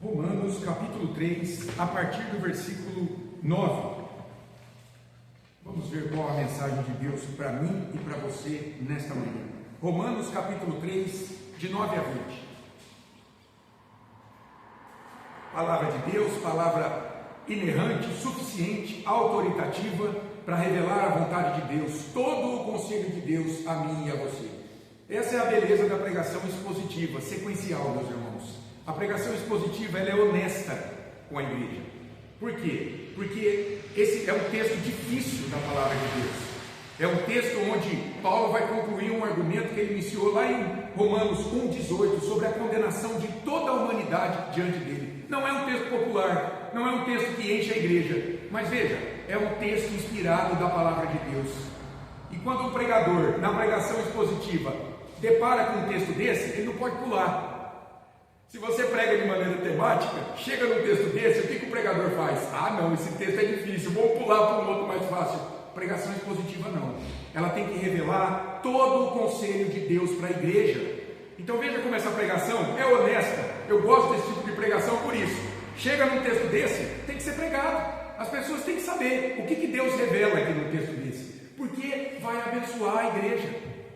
Romanos capítulo 3, a partir do versículo 9. Vamos ver qual a mensagem de Deus para mim e para você nesta manhã. Romanos capítulo 3, de 9 a 20. Palavra de Deus, palavra inerrante, suficiente, autoritativa para revelar a vontade de Deus, todo o conselho de Deus a mim e a você. Essa é a beleza da pregação expositiva, sequencial, meus irmãos. A pregação expositiva, ela é honesta com a igreja. Por quê? Porque esse é um texto difícil da palavra de Deus. É um texto onde Paulo vai concluir um argumento que ele iniciou lá em Romanos 1,18 sobre a condenação de toda a humanidade diante dele. Não é um texto popular, não é um texto que enche a igreja, mas veja, é um texto inspirado da palavra de Deus. E quando um pregador, na pregação expositiva, depara com um texto desse, ele não pode pular. Se você prega de maneira temática, chega num texto desse, o que o pregador faz? Ah, não, esse texto é difícil, vou pular para um outro mais fácil. Pregação expositiva não. Ela tem que revelar todo o conselho de Deus para a igreja. Então veja como essa pregação é honesta. Eu gosto desse tipo de pregação por isso. Chega num texto desse, tem que ser pregado. As pessoas têm que saber o que Deus revela aqui no texto desse. Porque vai abençoar a igreja.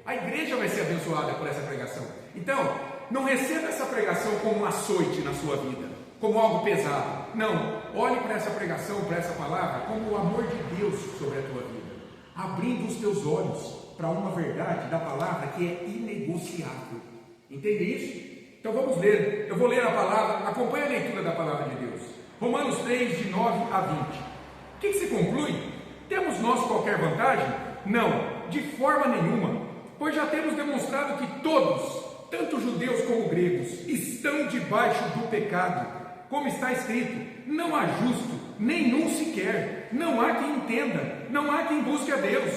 A igreja vai ser abençoada por essa pregação. Então, não receba essa pregação como um açoite na sua vida, como algo pesado. Não, olhe para essa pregação, para essa palavra, como o amor de Deus sobre a tua vida, abrindo os teus olhos para uma verdade da palavra que é inegociável. Entende isso? Então vamos ler. Eu vou ler a palavra, acompanhe a leitura da palavra de Deus. Romanos 3, de 9 a 20. O que se conclui? Temos nós qualquer vantagem? Não, de forma nenhuma, pois já temos demonstrado que todos, tanto judeus como gregos, estão debaixo do pecado, como está escrito: não há justo, nenhum sequer, não há quem entenda, não há quem busque a Deus,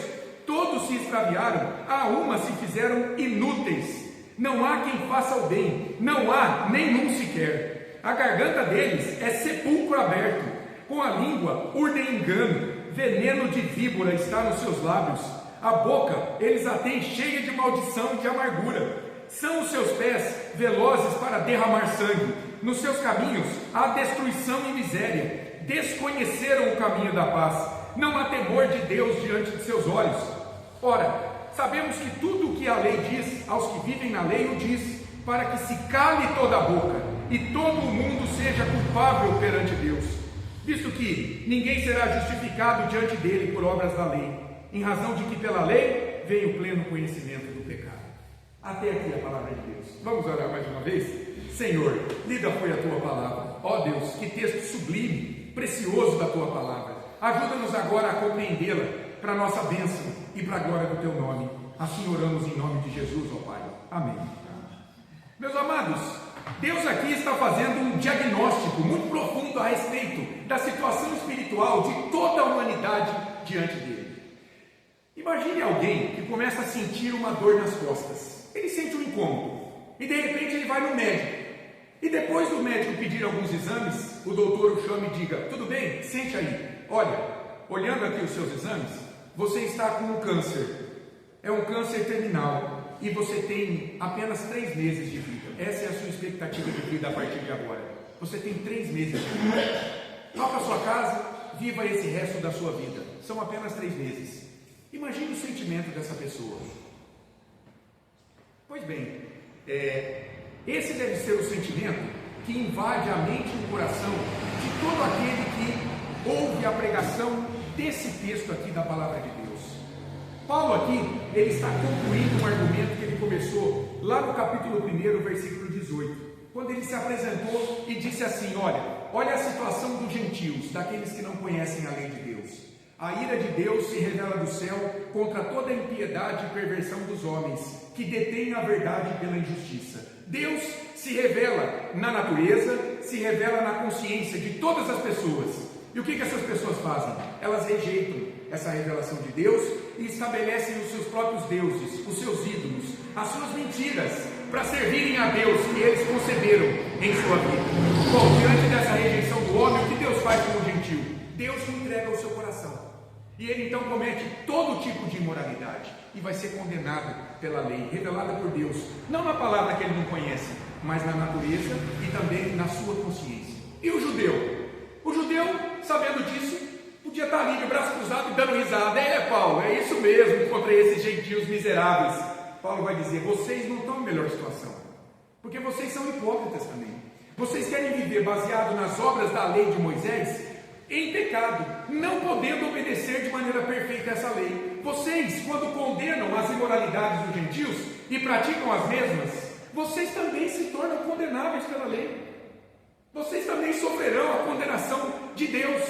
todos se extraviaram, a uma se fizeram inúteis, não há quem faça o bem, não há nenhum sequer, a garganta deles é sepulcro aberto, com a língua urdem engano, veneno de víbora está nos seus lábios, a boca eles a têm cheia de maldição e de amargura. São os seus pés velozes para derramar sangue, nos seus caminhos há destruição e miséria, desconheceram o caminho da paz, não há temor de Deus diante de seus olhos. Ora, sabemos que tudo o que a lei diz, aos que vivem na lei o diz, para que se cale toda a boca, e todo o mundo seja culpável perante Deus, visto que ninguém será justificado diante dele por obras da lei, em razão de que pela lei veio o pleno conhecimento do pecado. Até aqui a palavra de Deus. Vamos orar mais uma vez? Senhor, lida foi a tua palavra. Ó Deus, que texto sublime, precioso da tua palavra. Ajuda-nos agora a compreendê-la para a nossa bênção e para a glória do teu nome. Assim oramos em nome de Jesus, ó Pai. Amém. Meus amados, Deus aqui está fazendo um diagnóstico muito profundo a respeito da situação espiritual de toda a humanidade diante dele. Imagine alguém que começa a sentir uma dor nas costas. Ele sente um incômodo e de repente ele vai no médico, e depois do médico pedir alguns exames, o doutor o chama e diga: tudo bem, sente aí, olha, olhando aqui os seus exames, você está com um câncer, é um câncer terminal, e você tem apenas 3 meses de vida. Essa é a sua expectativa de vida a partir de agora. Você tem 3 meses de vida. Vá para sua casa, viva esse resto da sua vida. São apenas 3 meses. Imagine o sentimento dessa pessoa. Pois bem, esse deve ser o sentimento que invade a mente e o coração de todo aquele que ouve a pregação desse texto aqui da palavra de Deus. Paulo aqui, ele está concluindo um argumento que ele começou lá no capítulo 1, versículo 18, quando ele se apresentou e disse assim: olha a situação dos gentios, daqueles que não conhecem a lei de Deus. A ira de Deus se revela do céu contra toda a impiedade e perversão dos homens, que detêm a verdade pela injustiça. Deus se revela na natureza, se revela na consciência de todas as pessoas. E o que essas pessoas fazem? Elas rejeitam essa revelação de Deus e estabelecem os seus próprios deuses, os seus ídolos, as suas mentiras, para servirem a Deus que eles conceberam em sua vida. Bom, diante dessa rejeição do homem, o que Deus faz com o gentil? Deus o entrega ao seu coração. E ele então comete todo tipo de imoralidade e vai ser condenado pela lei, revelada por Deus, não na palavra que ele não conhece, mas na natureza e também na sua consciência. E o judeu? O judeu, sabendo disso, podia estar ali de braço cruzado e dando risada. Paulo, é isso mesmo, contra esses gentios miseráveis. Paulo vai dizer, vocês não estão em melhor situação, porque vocês são hipócritas também. Vocês querem viver baseado nas obras da lei de Moisés, em pecado, não podendo obedecer de maneira perfeita essa lei. Vocês, quando condenam as imoralidades dos gentios e praticam as mesmas, vocês também se tornam condenáveis pela lei. Vocês também sofrerão a condenação de Deus,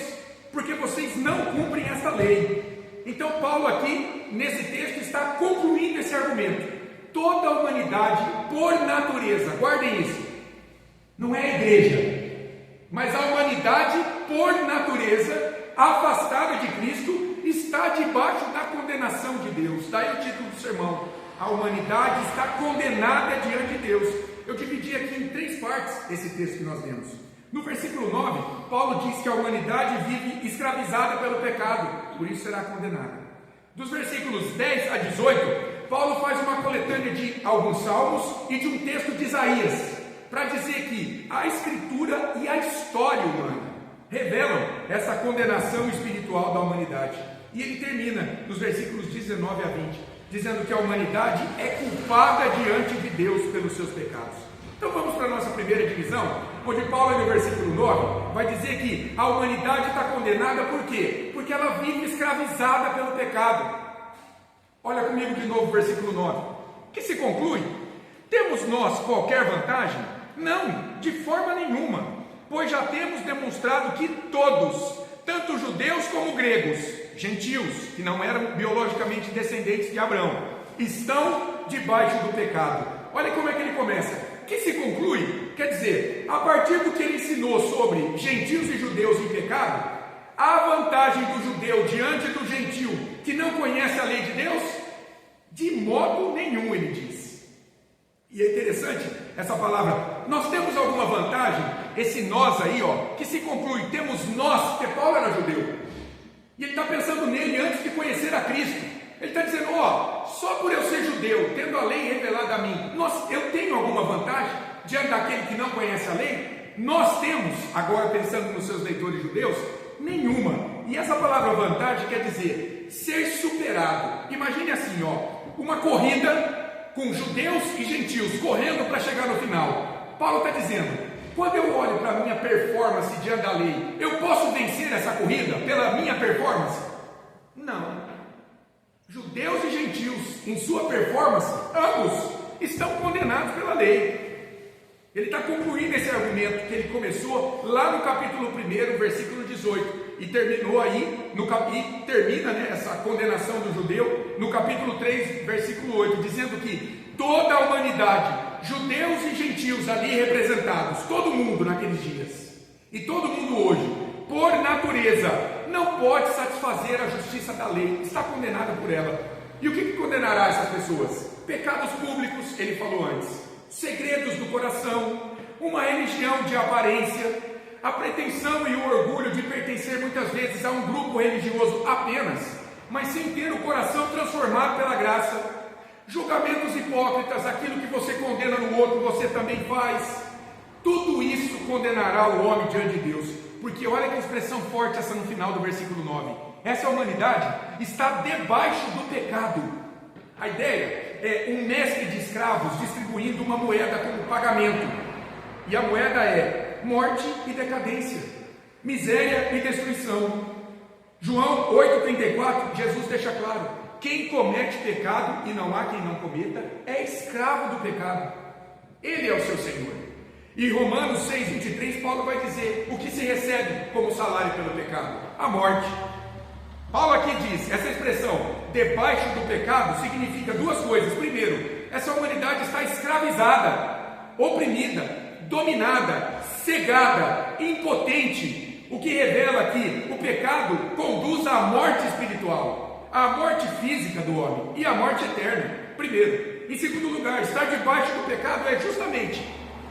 porque vocês não cumprem essa lei. Então Paulo aqui, nesse texto, está concluindo esse argumento. Toda a humanidade, por natureza, guardem isso, não é a igreja, mas a humanidade, por natureza, afastada de Cristo, está debaixo da condenação de Deus. Daí o título do sermão: a humanidade está condenada diante de Deus. Eu dividi aqui em 3 partes esse texto que nós lemos. No versículo 9, Paulo diz que a humanidade vive escravizada pelo pecado, por isso será condenada. Dos versículos 10 a 18, Paulo faz uma coletânea de alguns salmos e de um texto de Isaías, para dizer que a Escritura e a história humana revelam essa condenação espiritual da humanidade. E ele termina nos versículos 19 a 20, dizendo que a humanidade é culpada diante de Deus pelos seus pecados. Então vamos para a nossa primeira divisão, onde Paulo, no versículo 9, vai dizer que a humanidade está condenada por quê? Porque ela vive escravizada pelo pecado. Olha comigo de novo o versículo 9, que se conclui: temos nós qualquer vantagem? Não, de forma nenhuma, pois já temos demonstrado que todos, tanto judeus como gregos, gentios, que não eram biologicamente descendentes de Abraão, estão debaixo do pecado. Olha como é que ele começa. Que se conclui, quer dizer, a partir do que ele ensinou sobre gentios e judeus em pecado, a vantagem do judeu diante do gentio que não conhece a lei de Deus? De modo nenhum, ele diz. E é interessante essa palavra, nós temos alguma vantagem? Esse nós aí, que se conclui, temos nós, porque Paulo era judeu, e ele está pensando nele antes de conhecer a Cristo. Ele está dizendo, só por eu ser judeu, tendo a lei revelada a mim, eu tenho alguma vantagem diante daquele que não conhece a lei? Nós temos, agora pensando nos seus leitores judeus, nenhuma. E essa palavra vantagem quer dizer ser superado. Imagine assim, uma corrida com judeus e gentios correndo para chegar no final. Paulo está dizendo, quando eu olho para a minha performance diante da lei, eu posso vencer essa corrida pela minha performance? Não. Judeus e gentios, em sua performance, ambos estão condenados pela lei. Ele está concluindo esse argumento que ele começou lá no capítulo 1, versículo 18, e terminou aí, termina essa condenação do judeu no capítulo 3, versículo 8, dizendo que toda a humanidade, judeus e gentios ali representados, todo mundo naqueles dias, e todo mundo hoje, por natureza, não pode satisfazer a justiça da lei, está condenada por ela. E o que condenará essas pessoas? Pecados públicos, ele falou antes, segredos do coração, uma religião de aparência, a pretensão e o orgulho de pertencer muitas vezes a um grupo religioso apenas, mas sem ter o coração transformado pela graça, julgamentos hipócritas, aquilo que você condena no outro, você também faz. Tudo isso condenará o homem diante de Deus, porque olha que expressão forte essa no final do versículo 9, essa humanidade está debaixo do pecado. A ideia é um mestre de escravos distribuindo uma moeda como pagamento, e a moeda é morte e decadência, miséria e destruição. João 8,34, Jesus deixa claro, quem comete pecado, e não há quem não cometa, é escravo do pecado, ele é o seu Senhor. E Romanos 6,23, Paulo vai dizer o que se recebe como salário pelo pecado: a morte. Paulo aqui diz, essa expressão, debaixo do pecado, significa duas coisas. Primeiro, essa humanidade está escravizada, oprimida, dominada, cegada, impotente, o que revela que o pecado conduz à morte espiritual, à morte física do homem e à morte eterna, primeiro. Em segundo lugar, estar debaixo do pecado é justamente,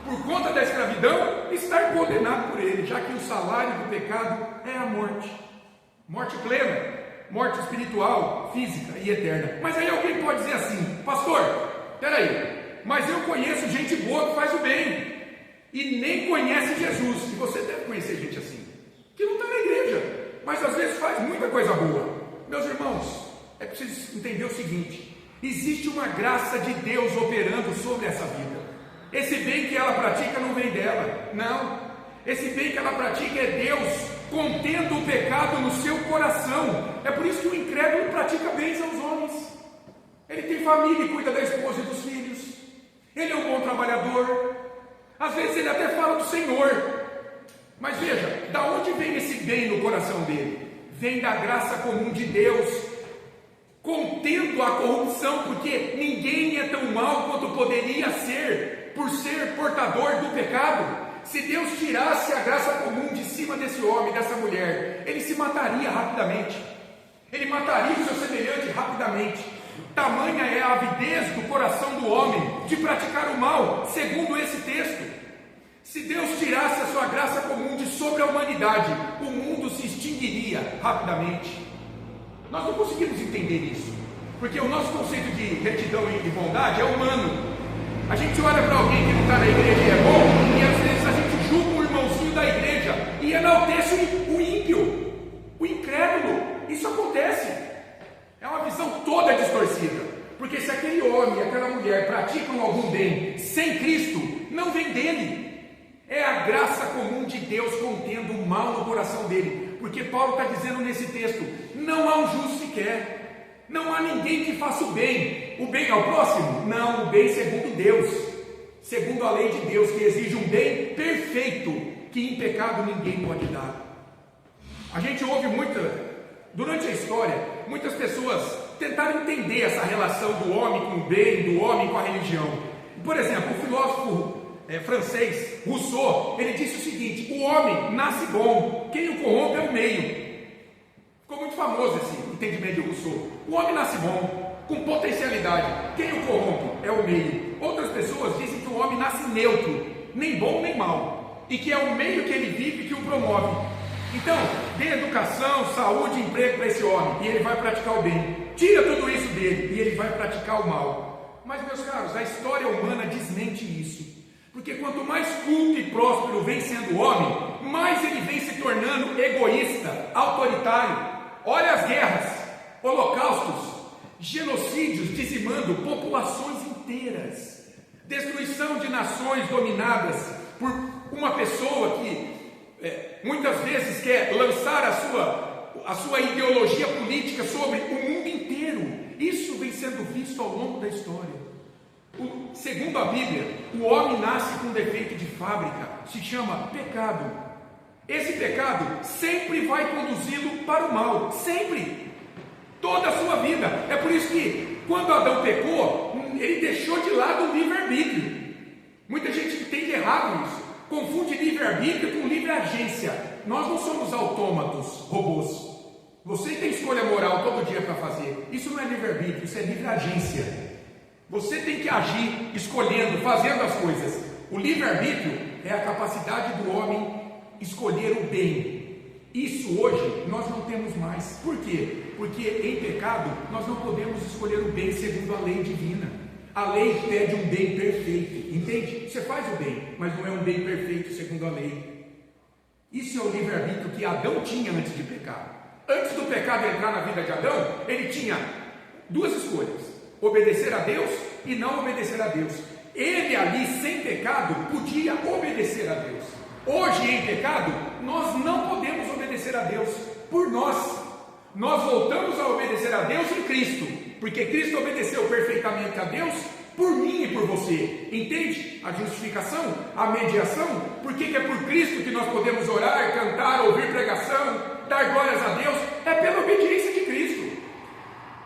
por conta da escravidão, estar condenado por ele, já que o salário do pecado é a morte. Morte plena, morte espiritual, física e eterna. Mas aí alguém pode dizer assim, pastor, peraí, mas eu conheço gente boa que faz o bem e nem conhece Jesus. E você deve conhecer gente assim, que não está na igreja, mas às vezes faz muita coisa boa. Meus irmãos, é preciso entender o seguinte: existe uma graça de Deus operando sobre essa vida. Esse bem que ela pratica não vem dela, não. Esse bem que ela pratica é Deus contendo o pecado no seu coração. É por isso que o incrédulo pratica bens aos homens. Ele tem família e cuida da esposa e dos filhos. Ele é um bom trabalhador. Às vezes ele até fala do Senhor. Mas veja, da onde vem esse bem no coração dele? Vem da graça comum de Deus, contendo a corrupção, porque ninguém é tão mau quanto poderia ser, por ser portador do pecado. Se Deus tirasse a graça comum de cima desse homem, dessa mulher, ele se mataria rapidamente. Ele mataria o seu semelhante rapidamente. Tamanha é a avidez do coração do homem de praticar o mal, segundo esse texto. Se Deus tirasse a sua graça comum de sobre a humanidade, o mundo se extinguiria rapidamente. Nós não conseguimos entender isso, porque o nosso conceito de retidão e bondade é humano. A gente olha para alguém que não está na igreja e é bom, e às vezes a gente julga o irmãozinho da igreja e enaltece o ímpio, o incrédulo. Isso acontece. É uma visão toda distorcida, porque se aquele homem e aquela mulher praticam algum bem sem Cristo, não vem dele. É a graça comum de Deus contendo o mal no coração dele, porque Paulo está dizendo nesse texto: não há um justo sequer, não há ninguém que faça o bem ao próximo, não, o bem segundo Deus, segundo a lei de Deus, que exige um bem perfeito, que em pecado ninguém pode dar. A gente ouve durante a história, muitas pessoas tentaram entender essa relação do homem com o bem, do homem com a religião. Por exemplo, o filósofo francês Rousseau, ele disse o seguinte: o homem nasce bom, quem o corrompe é o meio. Ficou muito famoso esse entendimento de Rousseau. O homem nasce bom, com potencialidade, quem o corrompe é o meio. Outras pessoas dizem que o homem nasce neutro, nem bom nem mal, e que é o meio que ele vive que o promove. Então, dê educação, saúde, emprego para esse homem, e ele vai praticar o bem. Tira tudo isso dele, e ele vai praticar o mal. Mas, meus caros, a história humana desmente isso. Porque quanto mais culto e próspero vem sendo o homem, mais ele vem se tornando egoísta, autoritário. Olha as guerras, holocaustos, genocídios dizimando populações inteiras, destruição de nações dominadas por uma pessoa que muitas vezes quer lançar a sua ideologia política sobre o mundo inteiro. Isso vem sendo visto ao longo da história. Segundo a Bíblia, o homem nasce com defeito de fábrica, se chama pecado. Esse pecado sempre vai conduzi-lo para o mal, sempre, toda a sua vida. É por isso que quando Adão pecou, ele deixou de lado o livre-arbítrio. Muita gente entende errado isso, confunde livre-arbítrio com livre-agência. Nós não somos autômatos, robôs. Você tem escolha moral todo dia para fazer. Isso não é livre-arbítrio, isso é livre-agência. Você tem que agir escolhendo, fazendo as coisas. O livre-arbítrio é a capacidade do homem escolher o bem. Isso hoje nós não temos mais. Por quê? Porque em pecado nós não podemos escolher o bem segundo a lei divina. A lei pede um bem perfeito, entende? Você faz o bem, mas não é um bem perfeito segundo a lei. Isso é o livre-arbítrio que Adão tinha antes de pecar. Antes do pecado entrar na vida de Adão, ele tinha duas escolhas: obedecer a Deus e não obedecer a Deus. Ele ali, sem pecado, podia obedecer a Deus. Hoje, em pecado, nós não podemos obedecer a Deus por nós. Nós voltamos a obedecer a Deus em Cristo, porque Cristo obedeceu perfeitamente a Deus por mim e por você. Entende? A justificação, a mediação. Por que é por Cristo que nós podemos orar, cantar, ouvir pregação, dar glórias a Deus? É pela obediência de Cristo.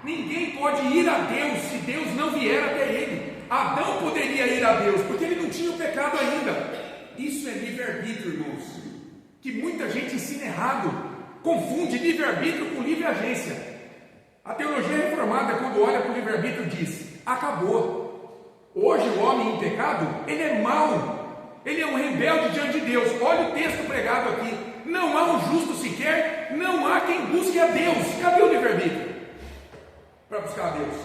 Ninguém pode ir a Deus se Deus não vier até ele. Adão poderia ir a Deus porque ele não tinha o pecado ainda. Isso é livre-arbítrio, irmãos, que muita gente ensina errado, confunde livre-arbítrio com livre-agência. A teologia reformada, quando olha para o livre-arbítrio, diz: acabou. Hoje o homem em pecado, ele é mau, ele é um rebelde diante de Deus. Olha o texto pregado aqui: não há um justo sequer, não há quem busque a Deus. Cadê o livre-arbítrio para buscar a Deus?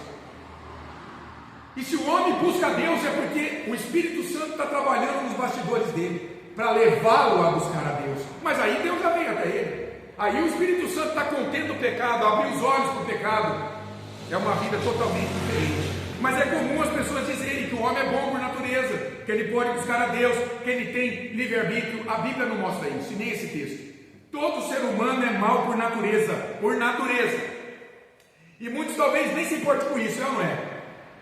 E se o homem busca Deus é porque o Espírito Santo está trabalhando nos bastidores dele, para levá-lo a buscar a Deus. Mas aí Deus já vem até ele. Aí o Espírito Santo está contendo o pecado, abriu os olhos para o pecado. É uma vida totalmente diferente. Mas é comum as pessoas dizerem que o homem é bom por natureza, que ele pode buscar a Deus, que ele tem livre-arbítrio. A Bíblia não mostra isso, e nem esse texto. Todo ser humano é mau por natureza, por natureza. E muitos talvez nem se importem com isso, não é?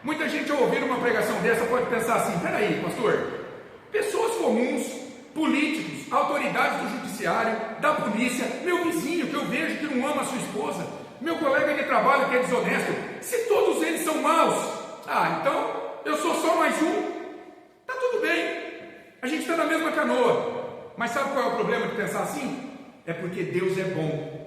Muita gente ao ouvir uma pregação dessa pode pensar assim: peraí, pastor, pessoas comuns, políticos, autoridades do judiciário, da polícia, meu vizinho que eu vejo que não ama a sua esposa, meu colega de trabalho que é desonesto, se todos eles são maus, então eu sou só mais um, tá tudo bem, a gente está na mesma canoa. Mas sabe qual é o problema de pensar assim? É porque Deus é bom.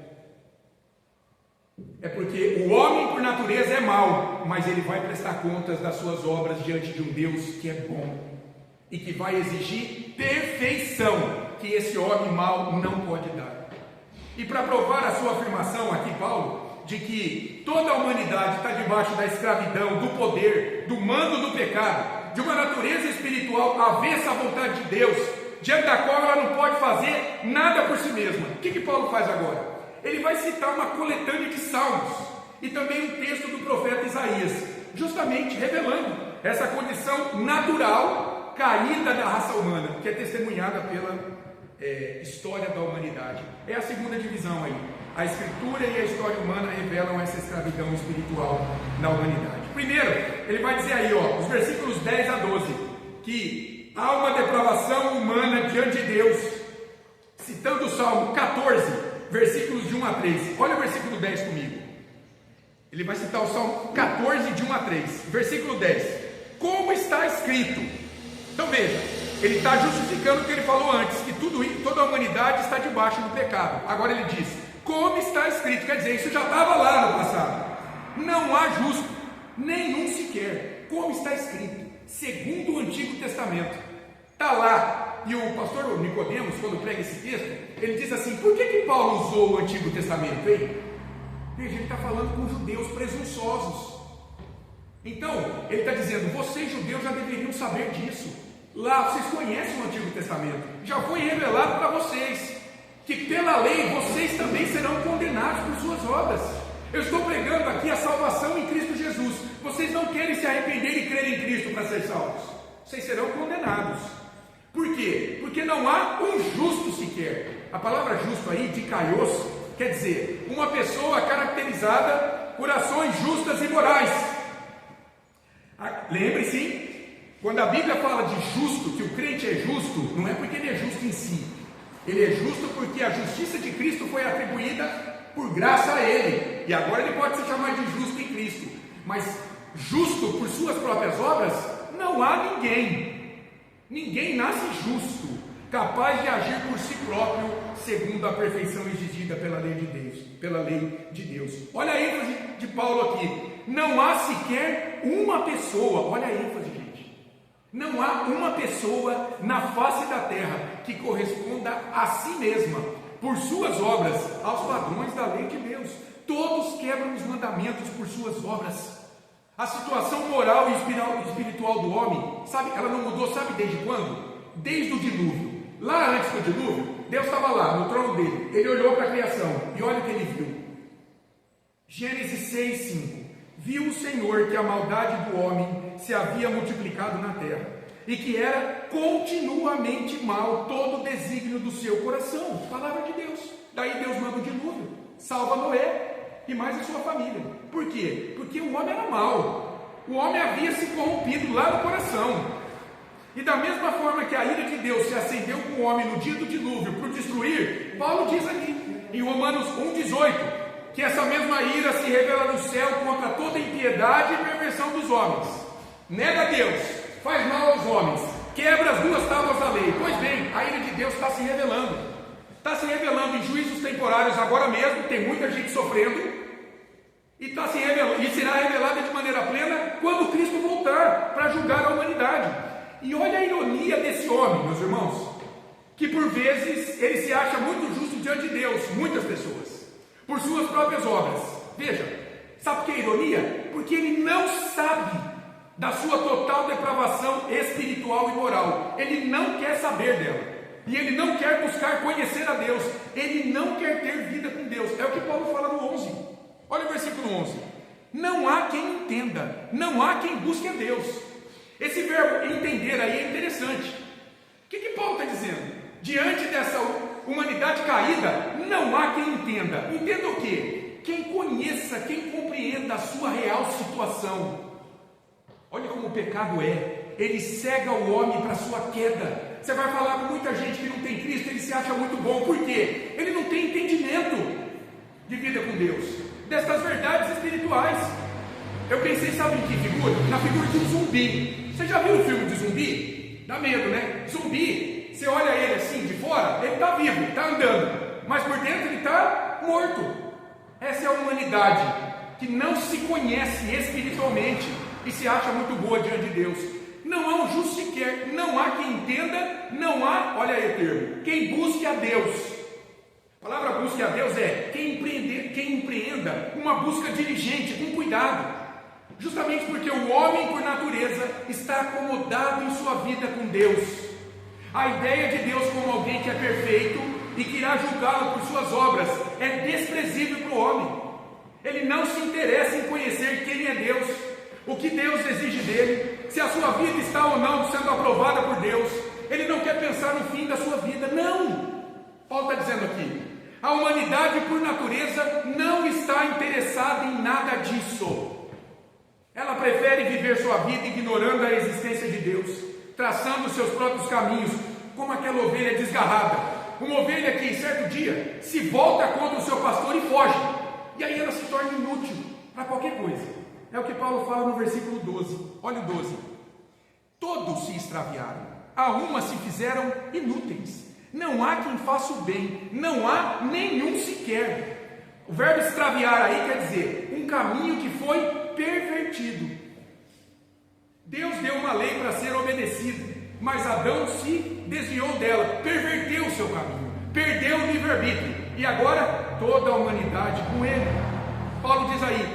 É porque o homem por natureza é mau, mas ele vai prestar contas das suas obras diante de um Deus que é bom e que vai exigir perfeição, que esse homem mau não pode dar. E para provar a sua afirmação aqui, Paulo, de que toda a humanidade está debaixo da escravidão, do poder, do mando do pecado, de uma natureza espiritual avessa à vontade de Deus, diante da qual ela não pode fazer nada por si mesma. O que Paulo faz agora? Ele vai citar uma coletânea de salmos e também um texto do profeta Isaías, justamente revelando essa condição natural caída da raça humana, que é testemunhada pela história da humanidade. É a segunda divisão aí. A Escritura e a história humana revelam essa escravidão espiritual na humanidade. Primeiro, ele vai dizer aí, os versículos 10 a 12, que há uma depravação humana diante de Deus, citando o Salmo 14, versículos de 1 a 3. Olha o versículo 10 comigo. Ele vai citar o Salmo 14, de 1 a 3. Versículo 10. Como está escrito. Então veja, ele está justificando o que ele falou antes, que toda a humanidade está debaixo do pecado. Agora ele diz, como está escrito, quer dizer, isso já estava lá no passado. Não há justo, nenhum sequer. Como está escrito, segundo o Antigo Testamento. Está lá. E o pastor Nicodemos, quando prega esse texto, ele diz assim: por que Paulo usou o Antigo Testamento, hein? Veja, ele está falando com judeus presunçosos. Então, ele está dizendo, vocês judeus já deveriam saber disso. Lá, vocês conhecem o Antigo Testamento, já foi revelado para vocês, que pela lei, vocês também serão condenados por suas obras. Eu estou pregando aqui a salvação em Cristo Jesus. Vocês não querem se arrepender e crer em Cristo para ser salvos. Vocês serão condenados. Por quê? Porque não há um justo sequer. A palavra justo aí, dikaios, quer dizer, uma pessoa caracterizada por ações justas e morais. Lembre-se, quando a Bíblia fala de justo, que o crente é justo, não é porque ele é justo em si. Ele é justo porque a justiça de Cristo foi atribuída por graça a ele. E agora ele pode se chamar de justo em Cristo. Mas justo por suas próprias obras, não há ninguém. Ninguém nasce justo, capaz de agir por si próprio, segundo a perfeição exigida pela lei de Deus. Olha a ênfase de Paulo aqui. Não há sequer uma pessoa, olha a ênfase, gente. Não há uma pessoa na face da terra que corresponda a si mesma, por suas obras, aos padrões da lei de Deus. Todos quebram os mandamentos por suas obras. A situação moral e espiritual do homem, sabe, ela não mudou, sabe desde quando? Desde o dilúvio. Lá antes do dilúvio, Deus estava lá no trono dele, ele olhou para a criação e olha o que ele viu. Gênesis 6:5. Viu o Senhor que a maldade do homem se havia multiplicado na terra e que era continuamente mal todo o desígnio do seu coração. Palavra de Deus. Daí Deus manda o dilúvio, salva Noé e mais a sua família. Por quê? Porque o homem era mau. O homem havia se corrompido lá no coração. E da mesma forma que a ira de Deus se acendeu com o homem no dia do dilúvio para o destruir, Paulo diz aqui, em Romanos 1,18, que essa mesma ira se revela no céu contra toda impiedade e perversão dos homens. Nega Deus, faz mal aos homens, quebra as duas tábuas da lei. Pois bem, a ira de Deus está se revelando. Está se revelando em juízos temporários agora mesmo, tem muita gente sofrendo. E será revelada de maneira plena quando Cristo voltar para julgar a humanidade. E olha a ironia desse homem, meus irmãos, que por vezes ele se acha muito justo diante de Deus, muitas pessoas, por suas próprias obras. Veja, sabe o que é ironia? Porque ele não sabe da sua total depravação espiritual e moral. Ele não quer saber dela. E ele não quer buscar conhecer a Deus. Ele não quer ter vida com Deus. É o que Paulo fala no 11. Olha o versículo 11. Não há quem entenda, não há quem busque a Deus. Esse verbo entender aí é interessante. O que Paulo está dizendo? Diante dessa humanidade caída, não há quem entenda. Entenda o quê? Quem conheça, quem compreenda a sua real situação. Olha como o pecado é. Ele cega o homem para a sua queda. Você vai falar com muita gente que não tem Cristo, ele se acha muito bom. Por quê? Ele não tem entendimento de vida com Deus, destas verdades espirituais. Eu pensei, sabe em que figura? Na figura de um zumbi. Você já viu o filme de zumbi? Dá medo, né? Zumbi, você olha ele assim de fora, ele está vivo, está andando, mas por dentro ele está morto. Essa é a humanidade que não se conhece espiritualmente e se acha muito boa diante de Deus. Não há um justo sequer, não há quem entenda, não há, olha aí o termo, quem busque a Deus. A palavra busque a Deus é quem empreenda uma busca diligente, com cuidado. Justamente porque o homem, por natureza, está acomodado em sua vida com Deus. A ideia de Deus como alguém que é perfeito e que irá julgá-lo por suas obras é desprezível para o homem. Ele não se interessa em conhecer quem é Deus, o que Deus exige dele, se a sua vida está ou não sendo aprovada por Deus. Ele não quer pensar no fim da sua vida, não. Paulo está dizendo aqui, a humanidade por natureza não está interessada em nada disso. Ela prefere viver sua vida ignorando a existência de Deus, traçando seus próprios caminhos, como aquela ovelha desgarrada. Uma ovelha que, certo dia, se volta contra o seu pastor e foge, e aí ela se torna inútil para qualquer coisa. É o que Paulo fala no versículo 12. Olha o 12. Todos se extraviaram, a uma se fizeram inúteis. Não há quem faça o bem, não há nenhum sequer. O verbo extraviar aí quer dizer um caminho que foi pervertido. Deus deu uma lei para ser obedecida, mas Adão se desviou dela, perverteu o seu caminho, perdeu o livre-arbítrio, e agora toda a humanidade com ele. Paulo diz aí,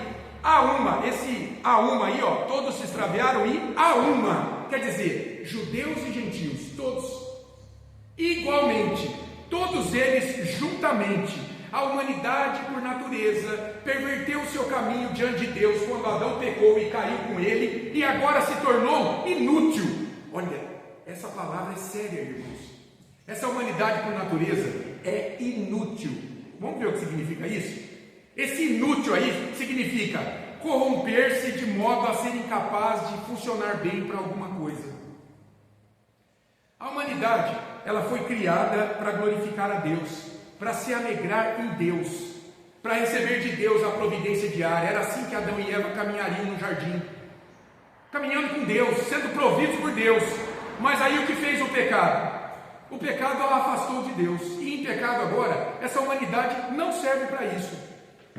a uma, esse a uma aí, ó, todos se extraviaram e a uma, quer dizer, judeus e gentios, todos, igualmente, todos eles juntamente. A humanidade por natureza perverteu o seu caminho diante de Deus quando Adão pecou e caiu com ele, e agora se tornou inútil. Olha, essa palavra é séria, irmãos. Essa humanidade por natureza é inútil. Vamos ver o que significa isso? Esse inútil aí significa corromper-se de modo a ser incapaz de funcionar bem para alguma coisa. A humanidade, ela foi criada para glorificar a Deus, para se alegrar em Deus, para receber de Deus a providência diária. Era assim que Adão e Eva caminhariam no jardim, caminhando com Deus, sendo providos por Deus. Mas aí o que fez o pecado? O pecado a afastou de Deus, e em pecado agora, essa humanidade não serve para isso.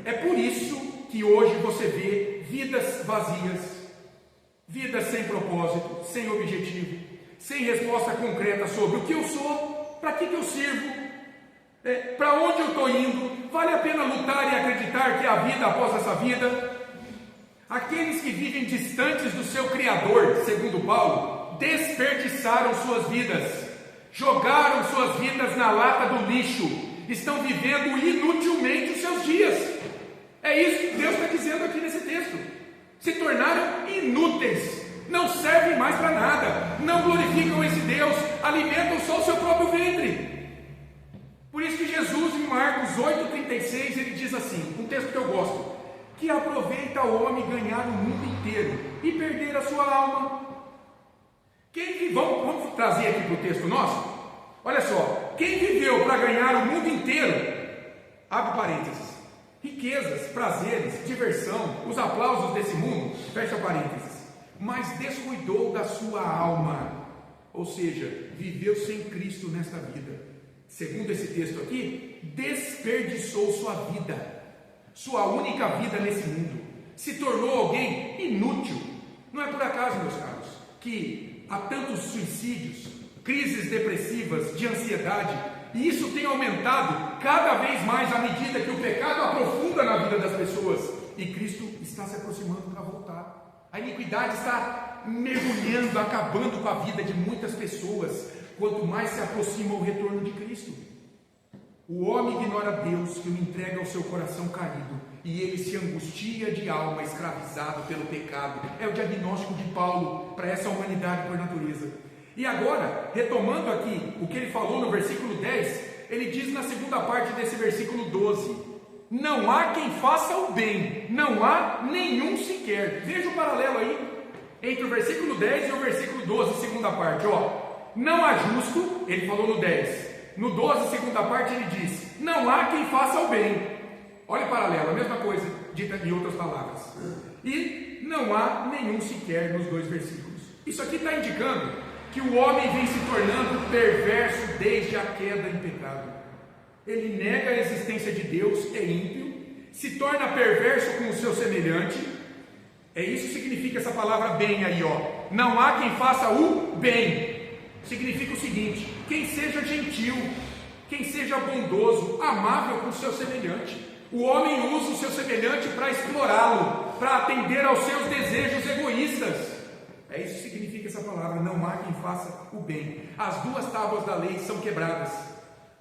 É por isso que hoje você vê vidas vazias, vidas sem propósito, sem objetivo, sem resposta concreta sobre o que eu sou, para que eu sirvo, para onde eu estou indo, vale a pena lutar e acreditar que há vida após essa vida. Aqueles que vivem distantes do seu Criador, segundo Paulo, desperdiçaram suas vidas, jogaram suas vidas na lata do lixo, estão vivendo inutilmente os seus dias. É isso que Deus está dizendo aqui nesse texto. Se tornaram inúteis, não servem mais para nada, não glorificam esse Deus, alimentam só o seu próprio ventre. Por isso que Jesus, em Marcos 8,36, ele diz assim, um texto que eu gosto: que aproveita o homem ganhar o mundo inteiro e perder a sua alma. Vamos trazer aqui para o texto nosso? Olha só, quem viveu para ganhar o mundo inteiro, abre parênteses, riquezas, prazeres, diversão, os aplausos desse mundo, fecha parênteses, mas descuidou da sua alma, ou seja, viveu sem Cristo nesta vida, segundo esse texto aqui, desperdiçou sua vida, sua única vida nesse mundo, se tornou alguém inútil. Não é por acaso, meus caros, que há tantos suicídios, crises depressivas, de ansiedade, e isso tem aumentado cada vez mais à medida que o pecado aprofunda na vida das pessoas, e Cristo está se aproximando para voltar. A iniquidade está mergulhando, acabando com a vida de muitas pessoas, quanto mais se aproxima o retorno de Cristo. O homem ignora Deus, que o entrega ao seu coração caído, e ele se angustia de alma, escravizado pelo pecado. É o diagnóstico de Paulo para essa humanidade por natureza. E agora, retomando aqui o que ele falou no versículo 10, ele diz na segunda parte desse versículo 12: não há quem faça o bem, não há nenhum sequer. Veja o paralelo aí entre o versículo 10 e o versículo 12, segunda parte. Não há justo, ele falou no 10. No 12, segunda parte, ele diz: não há quem faça o bem. Olha o paralelo, a mesma coisa, dita em outras palavras. E não há nenhum sequer nos dois versículos. Isso aqui está indicando que o homem vem se tornando perverso desde a queda em pecado. Ele nega a existência de Deus, é ímpio, se torna perverso com o seu semelhante. É isso que significa essa palavra bem aí, não há quem faça o bem. Significa o seguinte: quem seja gentil, quem seja bondoso, amável com o seu semelhante. O homem usa o seu semelhante para explorá-lo, para atender aos seus desejos egoístas. É isso que significa essa palavra, não há quem faça o bem. As duas tábuas da lei são quebradas.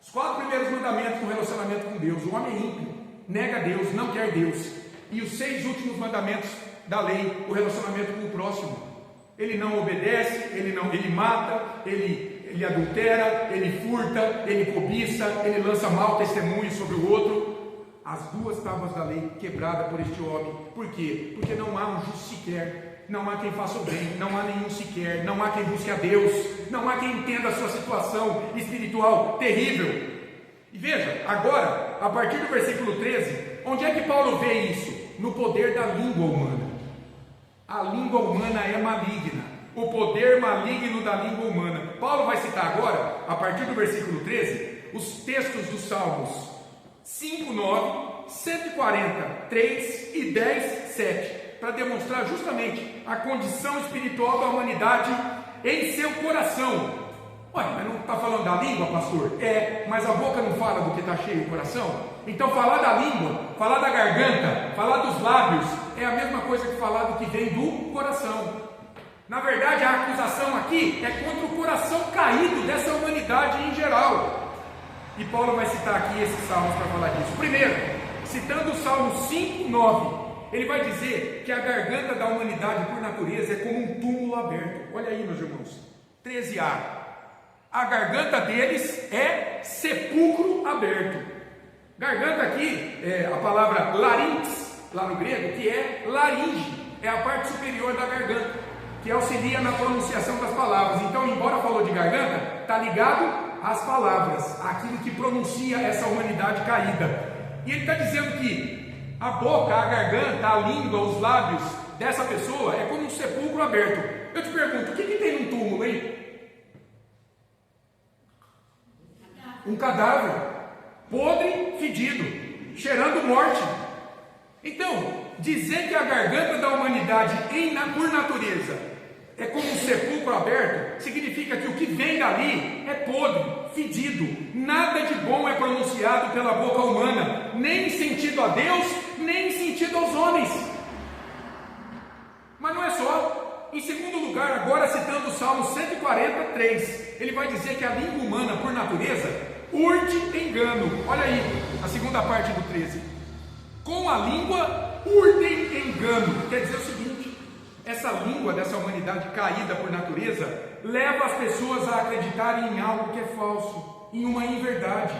Os 4 primeiros mandamentos no relacionamento com Deus: o homem é ímpio, nega Deus, não quer Deus. E os 6 últimos mandamentos da lei, o relacionamento com o próximo. Ele não obedece, ele mata, ele adultera, ele furta, ele cobiça, ele lança mau testemunho sobre o outro. As duas tábuas da lei quebradas por este homem. Por quê? Porque não há um justo sequer, não há quem faça o bem, não há nenhum sequer, não há quem busque a Deus, não há quem entenda a sua situação espiritual terrível. E veja, agora, a partir do versículo 13, onde é que Paulo vê isso? No poder da língua humana. A língua humana é maligna, o poder maligno da língua humana. Paulo vai citar agora, a partir do versículo 13, os textos dos Salmos 5, 9, 140, 3 e 10, 7, para demonstrar justamente a condição espiritual da humanidade em seu coração. Ué, mas não está falando da língua, pastor? Mas a boca não fala do que está cheio o coração? Então falar da língua, falar da garganta, falar dos lábios, é a mesma coisa que falar do que vem do coração. Na verdade, a acusação aqui é contra o coração caído dessa humanidade em geral. E Paulo vai citar aqui esses salmos para falar disso. Primeiro, citando o Salmo 5, 9, ele vai dizer que a garganta da humanidade por natureza é como um túmulo aberto. Olha aí, meus irmãos, 13a. A garganta deles é sepulcro aberto. Garganta aqui é a palavra larynx, lá no grego, que é laringe, é a parte superior da garganta, que auxilia na pronunciação das palavras. Então, embora falou de garganta, está ligado às palavras, aquilo que pronuncia essa humanidade caída. E ele está dizendo que a boca, a garganta, a língua, os lábios dessa pessoa é como um sepulcro aberto. Eu te pergunto, o que tem num túmulo, hein? Um cadáver, podre, fedido, cheirando morte. Então, dizer que a garganta da humanidade por natureza é como um sepulcro aberto, significa que o que vem dali é podre, fedido. Nada de bom é pronunciado pela boca humana, nem em sentido a Deus, nem em sentido aos homens. Mas não é só. Em segundo lugar, agora citando o Salmo 143, ele vai dizer que a língua humana, por natureza, urde engano. Olha aí, a segunda parte do 13. Com a língua urdem engano. Quer dizer o seguinte: essa língua dessa humanidade caída por natureza leva as pessoas a acreditarem em algo que é falso, em uma inverdade.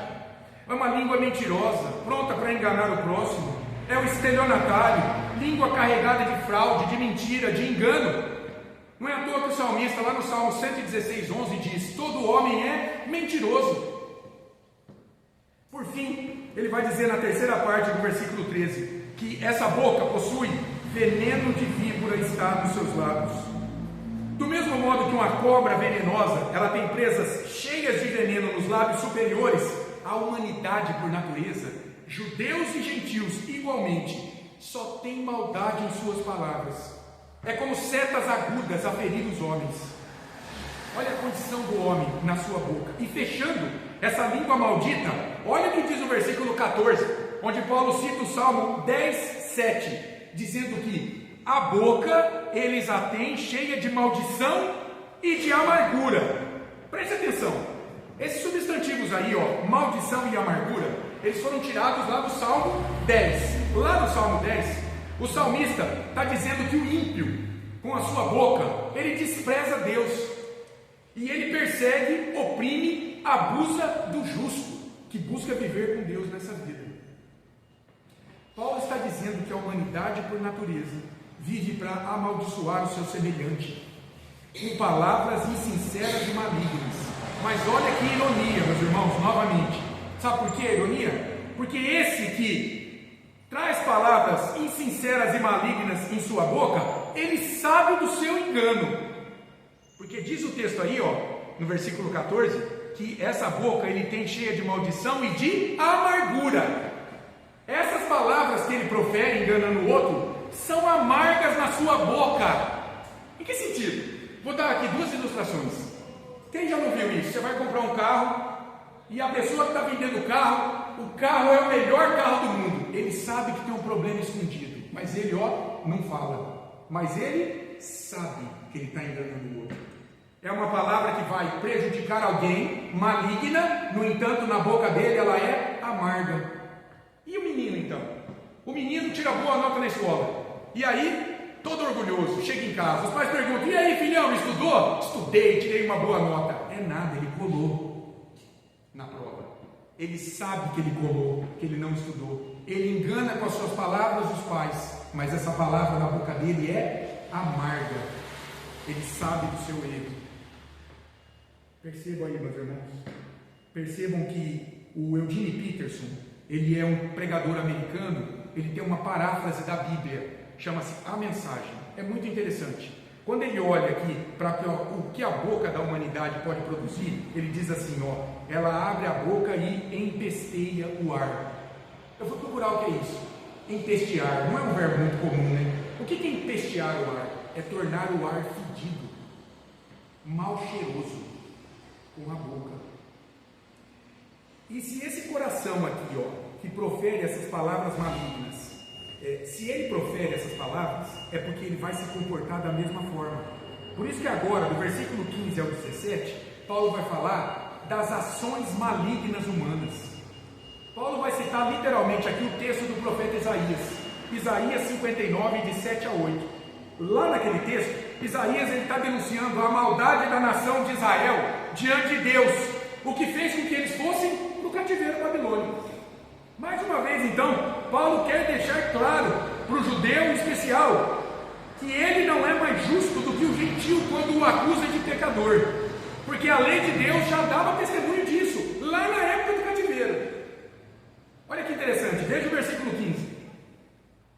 É uma língua mentirosa, pronta para enganar o próximo. É o estelionatário, língua carregada de fraude, de mentira, de engano. Não é à toa que o salmista, lá no Salmo 116, 11, diz: todo homem é mentiroso. Por fim, ele vai dizer na terceira parte do versículo 13, que essa boca possui veneno de víbora está nos seus lábios. Do mesmo modo que uma cobra venenosa, ela tem presas cheias de veneno nos lábios superiores, a humanidade por natureza, judeus e gentios igualmente, só tem maldade em suas palavras. É como setas agudas a ferir os homens. Olha a condição do homem na sua boca. E fechando essa língua maldita, olha o que diz o versículo 14, onde Paulo cita o Salmo 10, 7, dizendo que a boca eles a têm cheia de maldição e de amargura. Preste atenção, esses substantivos aí, ó, maldição e amargura, eles foram tirados lá do Salmo 10. Lá no Salmo 10, o salmista está dizendo que o ímpio, com a sua boca, ele despreza Deus, e ele persegue, oprime, abusa do justo, que busca viver com Deus nessa vida. Paulo está dizendo que a humanidade, por natureza, vive para amaldiçoar o seu semelhante, com palavras insinceras e malignas. Mas olha que ironia, meus irmãos, novamente. Sabe por que a ironia? Porque esse que traz palavras insinceras e malignas em sua boca, ele sabe do seu engano. Porque diz o texto aí, ó, no versículo 14, que essa boca ele tem cheia de maldição e de amargura. Essas palavras que ele profere enganando o outro são amargas na sua boca. Em que sentido? Vou dar aqui duas ilustrações. Quem já não viu isso? Você vai comprar um carro e a pessoa que está vendendo o carro é o melhor carro do mundo. Ele sabe que tem um problema escondido, mas ele, ó, não fala. Mas ele sabe que ele está enganando o outro. É uma palavra que vai prejudicar alguém, maligna, no entanto, na boca dele ela é amarga. E o menino então? O menino tira boa nota na escola. E aí, todo orgulhoso, chega em casa. Os pais perguntam: e aí, filhão, estudou? Estudei, tirei uma boa nota. É nada, ele colou na prova. Ele sabe que ele colou, que ele não estudou. Ele engana com as suas palavras os pais, mas essa palavra na boca dele é amarga. Ele sabe do seu erro. Percebam aí, meus irmãos. Percebam que o Eugene Peterson, ele é um pregador americano. Ele tem uma paráfrase da Bíblia, chama-se A Mensagem. É muito interessante. Quando ele olha aqui para o que a boca da humanidade pode produzir, ele diz assim, ó: ela abre a boca e empesteia o ar. Eu vou procurar o que é isso. Empestear, não é um verbo muito comum, né? O que é empestear o ar? É tornar o ar fedido, mal cheiroso, com a boca. E se esse coração aqui, ó, que profere essas palavras malignas, se ele profere essas palavras, é porque ele vai se comportar da mesma forma. Por isso que agora, do versículo 15 ao 17, Paulo vai falar das ações malignas humanas. Paulo vai citar literalmente aqui o texto do profeta Isaías 59, de 7 a 8. Lá naquele texto, Isaías está denunciando a maldade da nação de Israel diante de Deus, o que fez com que eles fossem para o cativeiro babilônico. Mais uma vez então, Paulo quer deixar claro para o judeu em especial que ele não é mais justo do que o gentio quando o acusa de pecador, porque a lei de Deus já dava testemunho disso lá na época do cativeiro. Olha que interessante, veja o versículo 15: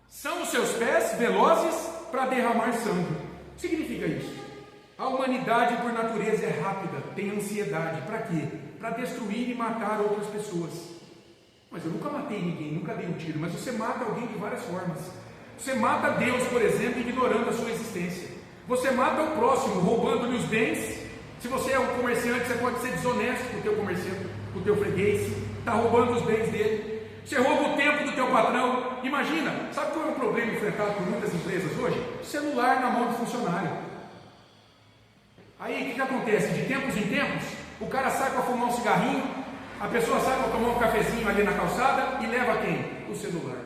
são os seus pés velozes para derramar sangue. O que significa isso? A humanidade por natureza é rápida, tem ansiedade. Para quê? Para destruir e matar outras pessoas. Mas eu nunca matei ninguém, nunca dei um tiro. Mas você mata alguém de várias formas. Você mata Deus, por exemplo, ignorando a sua existência. Você mata o próximo, roubando-lhe os bens. Se você é um comerciante, você pode ser desonesto com o teu comerciante, com o teu freguês, está roubando os bens dele. Você rouba o tempo do teu patrão. Imagina, sabe qual é o problema enfrentado por muitas empresas hoje? Celular na mão do funcionário. Aí o que acontece? De tempos em tempos, o cara sai para fumar um cigarrinho, a pessoa sai para tomar um cafezinho ali na calçada e leva quem? O celular.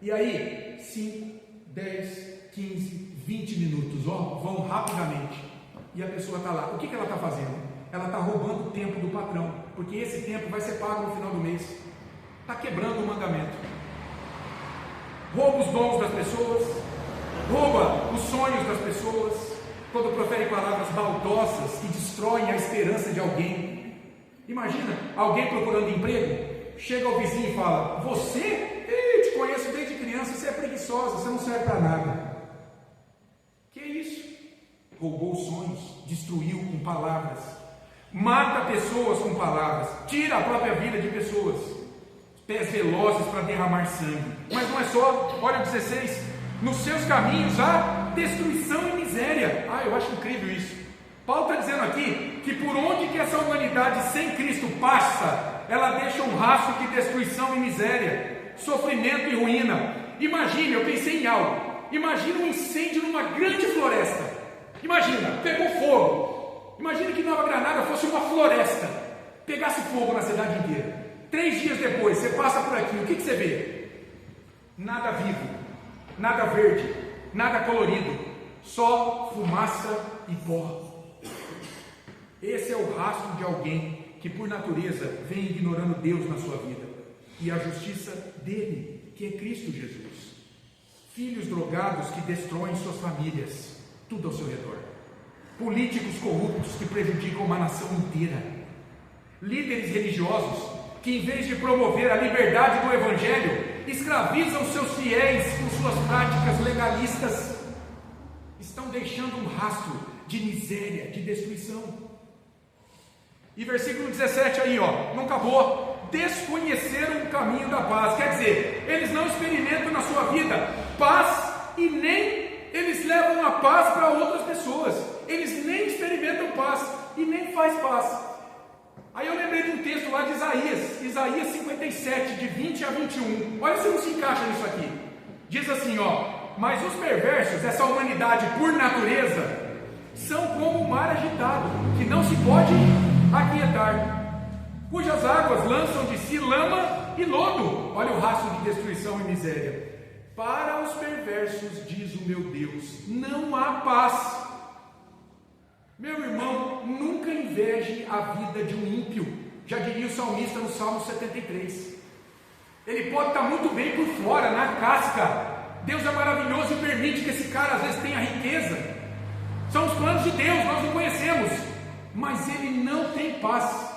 E aí, 5, 10, 15, 20 minutos, ó, vão rapidamente. E a pessoa está lá. O que ela está fazendo? Ela está roubando o tempo do patrão, porque esse tempo vai ser pago no final do mês. Está quebrando o mandamento. Rouba os dons das pessoas, rouba os sonhos das pessoas, quando profere palavras maldosas que destroem a esperança de alguém. Imagina, alguém procurando emprego, chega ao vizinho e fala: você? Eu te conheço desde criança, você é preguiçosa, você não serve para nada. Que isso? Roubou os sonhos, destruiu com palavras, mata pessoas com palavras, tira a própria vida de pessoas. Pés velozes para derramar sangue. Mas não é só, olha o 16: nos seus caminhos há destruição e miséria. Eu acho incrível isso. Paulo está dizendo aqui que por onde que essa humanidade sem Cristo passa, ela deixa um rastro de destruição e miséria, sofrimento e ruína. Imagine, eu pensei em algo. imagina um incêndio numa grande floresta. Imagina, pegou fogo. Imagina que Nova Granada fosse uma floresta, pegasse fogo na cidade inteira. 3 dias depois, você passa por aqui, o que você vê? Nada vivo, nada verde, nada colorido, só fumaça e pó. Esse é o rastro de alguém que por natureza vem ignorando Deus na sua vida e a justiça dele, que é Cristo Jesus. Filhos drogados que destroem suas famílias, tudo ao seu redor. Políticos corruptos que prejudicam uma nação inteira. Líderes religiosos que, em vez de promover a liberdade do Evangelho, escravizam seus fiéis com suas práticas legalistas. Estão deixando um rastro de miséria, de destruição. E versículo 17 aí, não acabou. Desconheceram o caminho da paz. Quer dizer, eles não experimentam na sua vida paz e nem eles levam a paz para outras pessoas. Eles nem experimentam paz e nem faz paz. Aí eu lembrei de um texto lá de Isaías 57, de 20 a 21. Olha se não se encaixa nisso aqui. Diz assim, mas os perversos, essa humanidade por natureza, são como o mar agitado, que não se pode aquietar, cujas águas lançam de si lama e lodo. Olha o rastro de destruição e miséria. Para os perversos, diz o meu Deus, não há paz. Meu irmão, nunca inveje a vida de um ímpio. Já diria o salmista no Salmo 73. Ele pode estar muito bem por fora, na casca. Deus é maravilhoso e permite que esse cara às vezes tenha riqueza. São os planos de Deus, nós não conhecemos. Mas ele não tem paz.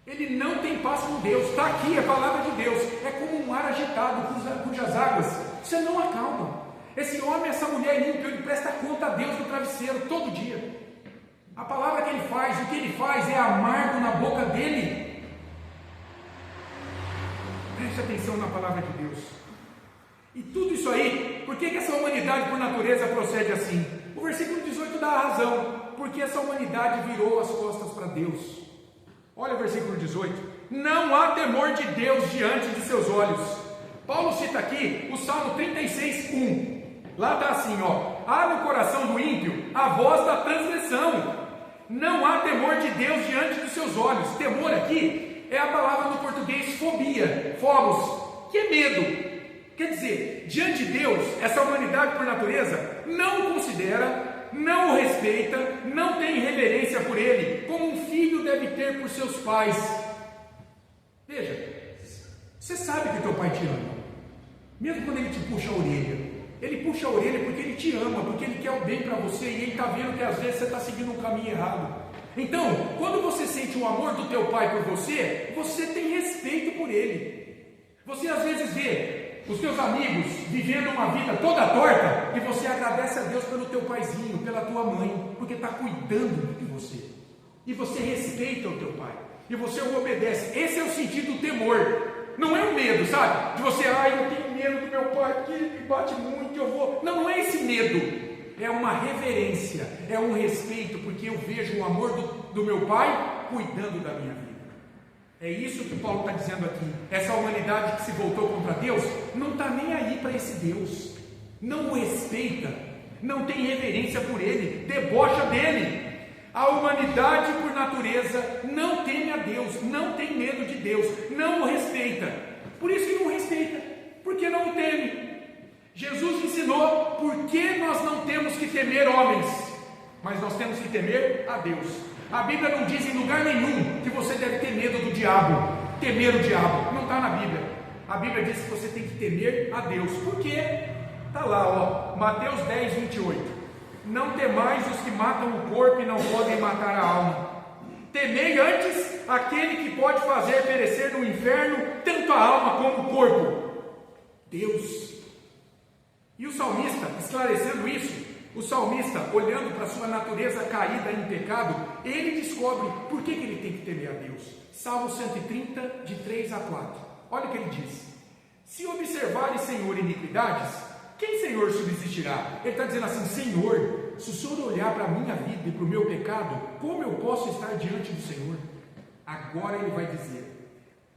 Ele não tem paz com Deus. Está aqui a palavra de Deus. É como um mar agitado, cujas águas você não acalma. Esse homem, essa mulher ímpio, ele presta conta a Deus no travesseiro todo dia. A palavra que ele faz, o que ele faz é amargo na boca dele. Preste atenção na palavra de Deus. E tudo isso aí, por que essa humanidade por natureza procede assim? O versículo 18 dá a razão. Porque essa humanidade virou as costas para Deus. Olha o versículo 18. Não há temor de Deus diante de seus olhos. Paulo cita aqui o Salmo 36:1. Lá está assim, há no coração do ímpio a voz da transgressão. Não há temor de Deus diante dos seus olhos. Temor aqui é a palavra no português fobia, phobos, que é medo. Quer dizer, diante de Deus, essa humanidade por natureza não o considera, não o respeita, não tem reverência por ele, como um filho deve ter por seus pais. Veja, você sabe que teu pai te ama, mesmo quando ele te puxa a orelha. Ele puxa a orelha porque ele te ama, porque ele quer o bem para você, e ele está vendo que às vezes você está seguindo um caminho errado. Então, quando você sente o amor do teu pai por você, você tem respeito por ele. Você às vezes vê os teus amigos vivendo uma vida toda torta, e você agradece a Deus pelo teu paizinho, pela tua mãe, porque está cuidando de você, e você respeita o teu pai, e você o obedece. Esse é o sentido do temor. Não é o medo, sabe? De você, eu tenho medo do meu pai, que ele me bate muito, eu vou... Não é esse medo. É uma reverência, é um respeito, porque eu vejo o amor do meu pai cuidando da minha vida. É isso que Paulo está dizendo aqui. Essa humanidade que se voltou contra Deus, não está nem aí para esse Deus. Não o respeita, não tem reverência por ele, debocha dele. A humanidade, por natureza, não teme a Deus, não tem medo de Deus, não o respeita. Por isso que não o respeita, porque não o teme. Jesus ensinou por que nós não temos que temer homens, mas nós temos que temer a Deus. A Bíblia não diz em lugar nenhum que você deve ter medo do diabo, temer o diabo. Não está na Bíblia. A Bíblia diz que você tem que temer a Deus. Por quê? Está lá, Mateus 10, 28. Não temais os que matam o corpo e não podem matar a alma. Temei antes aquele que pode fazer perecer no inferno tanto a alma como o corpo. Deus. E o salmista, esclarecendo isso, o salmista, olhando para a sua natureza caída em pecado, ele descobre por que ele tem que temer a Deus. Salmo 130, de 3 a 4. Olha o que ele diz. Se observares, Senhor, iniquidades, quem, Senhor, subsistirá? Ele está dizendo assim, Senhor, se o Senhor olhar para a minha vida e para o meu pecado, como eu posso estar diante do Senhor? Agora ele vai dizer,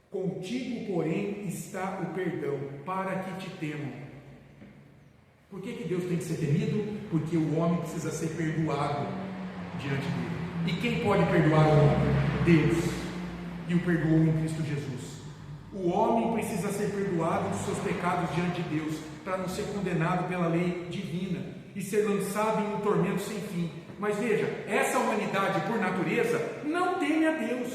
contigo, porém, está o perdão, para que te temam. Por que Deus tem que ser temido? Porque o homem precisa ser perdoado diante dele. E quem pode perdoar o homem? Deus. E o perdoou em Cristo Jesus. O homem precisa ser perdoado dos seus pecados diante de Deus, para não ser condenado pela lei divina e ser lançado em um tormento sem fim. Mas veja, essa humanidade por natureza não teme a Deus,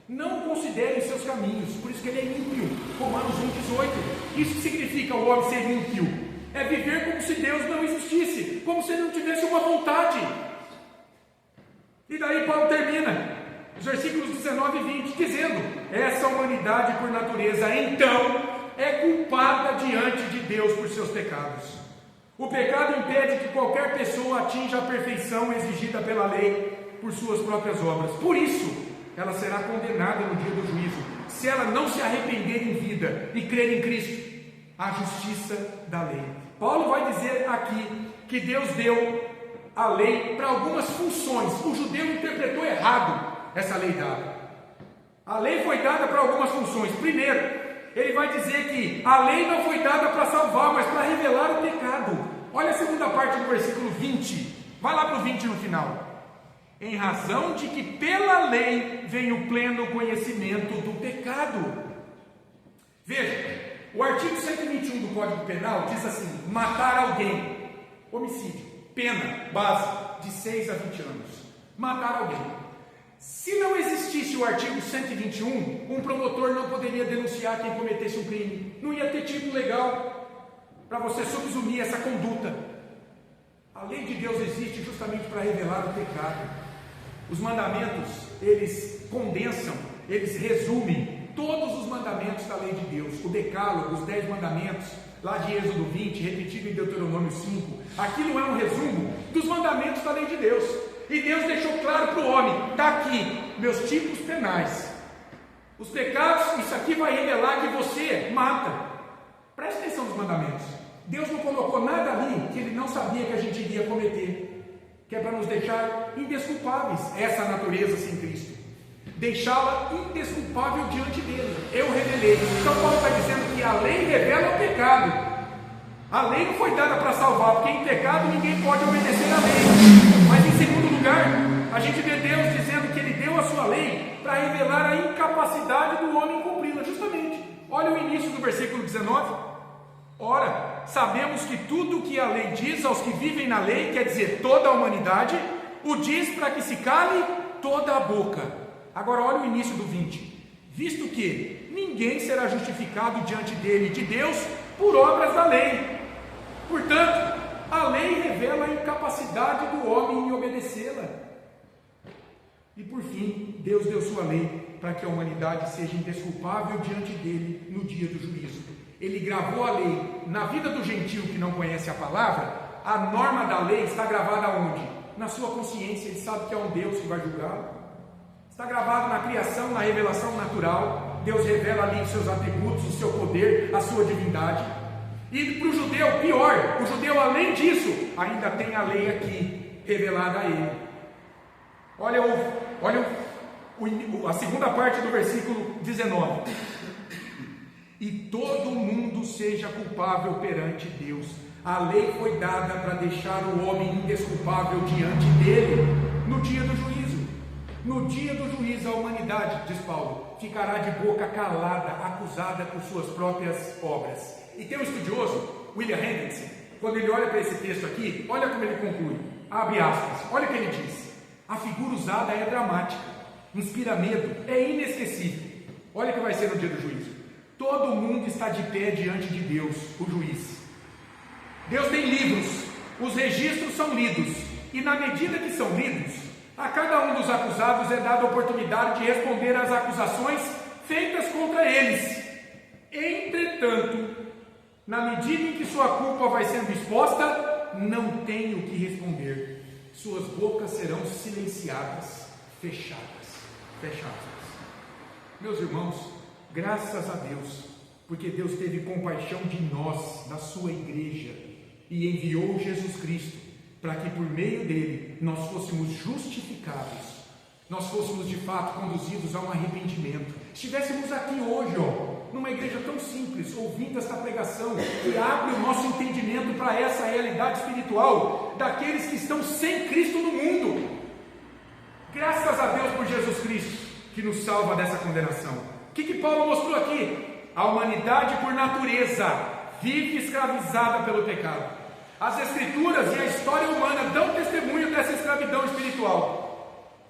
não considere os seus caminhos, por isso que ele é ímpio. Romanos 1,18. Isso significa o homem ser ímpio, é viver como se Deus não existisse, como se ele não tivesse uma vontade. E daí Paulo termina os versículos 19 e 20, dizendo: essa humanidade por natureza, então, é culpada diante de Deus por seus pecados. O pecado impede que qualquer pessoa atinja a perfeição exigida pela lei por suas próprias obras. Por isso, ela será condenada no dia do juízo, se ela não se arrepender em vida e crer em Cristo, a justiça da lei. Paulo vai dizer aqui que Deus deu a lei para algumas funções. O judeu interpretou errado essa lei dada. A lei foi dada para algumas funções. Primeiro, ele vai dizer que a lei não foi dada para salvar, mas para revelar o pecado. Olha a segunda parte do versículo 20. Vai lá para o 20 no final. Em razão de que pela lei vem o pleno conhecimento do pecado. Veja, o artigo 121 do Código Penal diz assim: matar alguém, homicídio, pena base de 6 a 20 anos. Matar alguém. Se não existisse o artigo 121, um promotor não poderia denunciar quem cometesse um crime. Não ia ter tipo legal para você subsumir essa conduta. A lei de Deus existe justamente para revelar o pecado. Os mandamentos, eles condensam, eles resumem todos os mandamentos da lei de Deus. O decálogo, os 10 mandamentos, lá de Êxodo 20, repetido em Deuteronômio 5. Aquilo é um resumo dos mandamentos da lei de Deus. E Deus deixou claro para o homem: está aqui, meus tipos penais. Os pecados, isso aqui vai revelar que você mata. Preste atenção nos mandamentos. Deus não colocou nada ali que Ele não sabia que a gente iria cometer, que é para nos deixar indesculpáveis. Essa natureza sem Cristo, deixá-la indesculpável diante dele. Eu revelei. Então Paulo está dizendo que a lei revela o pecado. A lei não foi dada para salvar, porque em pecado ninguém pode obedecer à lei. Mas em segundo lugar, a gente vê Deus dizendo que Ele deu a sua lei para revelar a incapacidade do homem cumpri-la. Justamente, olha o início do versículo 19. Ora, sabemos que tudo o que a lei diz aos que vivem na lei, quer dizer, toda a humanidade, o diz para que se cale toda a boca. Agora olha o início do 20. Visto que ninguém será justificado diante dele, de Deus, por obras da lei. Portanto, a lei revela a incapacidade do homem em obedecê-la. E por fim, Deus deu sua lei para que a humanidade seja indesculpável diante dele no dia do juízo. Ele gravou a lei na vida do gentio que não conhece a palavra. A norma da lei está gravada onde? Na sua consciência. Ele sabe que é um Deus que vai julgá-lo. Está gravado na criação, na revelação natural. Deus revela ali os seus atributos, o seu poder, a sua divindade. E para o judeu, pior, o judeu além disso, ainda tem a lei aqui, revelada a ele. Olha a segunda parte do versículo 19. E todo mundo seja culpável perante Deus. A lei foi dada para deixar o homem indesculpável diante dele no dia do juízo. No dia do juízo, a humanidade, diz Paulo, ficará de boca calada, acusada por suas próprias obras. E tem um estudioso, William Hendrickson, quando ele olha para esse texto aqui, olha como ele conclui, abre aspas, olha o que ele diz: a figura usada é dramática, inspira medo, é inesquecível. Olha o que vai ser no dia do juízo. Todo mundo está de pé diante de Deus, o juiz. Deus tem livros, os registros são lidos, e na medida que são lidos, a cada um dos acusados é dada a oportunidade de responder às acusações feitas contra eles. Entretanto, na medida em que sua culpa vai sendo exposta, não tem o que responder. Suas bocas serão silenciadas, fechadas. Meus irmãos, graças a Deus, porque Deus teve compaixão de nós, da sua igreja, e enviou Jesus Cristo, para que por meio dele nós fôssemos justificados, nós fôssemos de fato conduzidos a um arrependimento, estivéssemos aqui hoje, numa igreja tão simples, ouvindo esta pregação, que abre o nosso entendimento para essa realidade espiritual, daqueles que estão sem Cristo no mundo. Graças a Deus por Jesus Cristo, que nos salva dessa condenação. O que Paulo mostrou aqui? A humanidade por natureza vive escravizada pelo pecado. As Escrituras e a história humana dão testemunho dessa escravidão espiritual.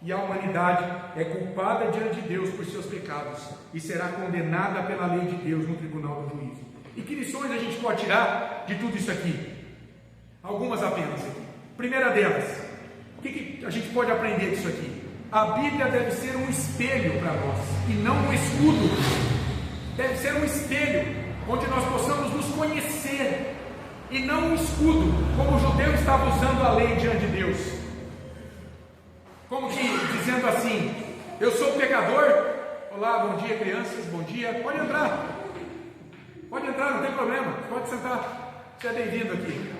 E a humanidade é culpada diante de Deus por seus pecados e será condenada pela lei de Deus no tribunal do juízo. E que lições a gente pode tirar de tudo isso aqui? Algumas apenas aqui. Primeira delas, o que a gente pode aprender disso aqui? A Bíblia deve ser um espelho para nós e não um escudo. Deve ser um espelho onde nós possamos nos conhecer e não um escudo, como o judeu estava usando a lei diante de Deus. Como que dizendo assim: eu sou pecador. Olá, bom dia crianças, bom dia. Pode entrar, não tem problema, pode sentar, você é bem-vindo aqui.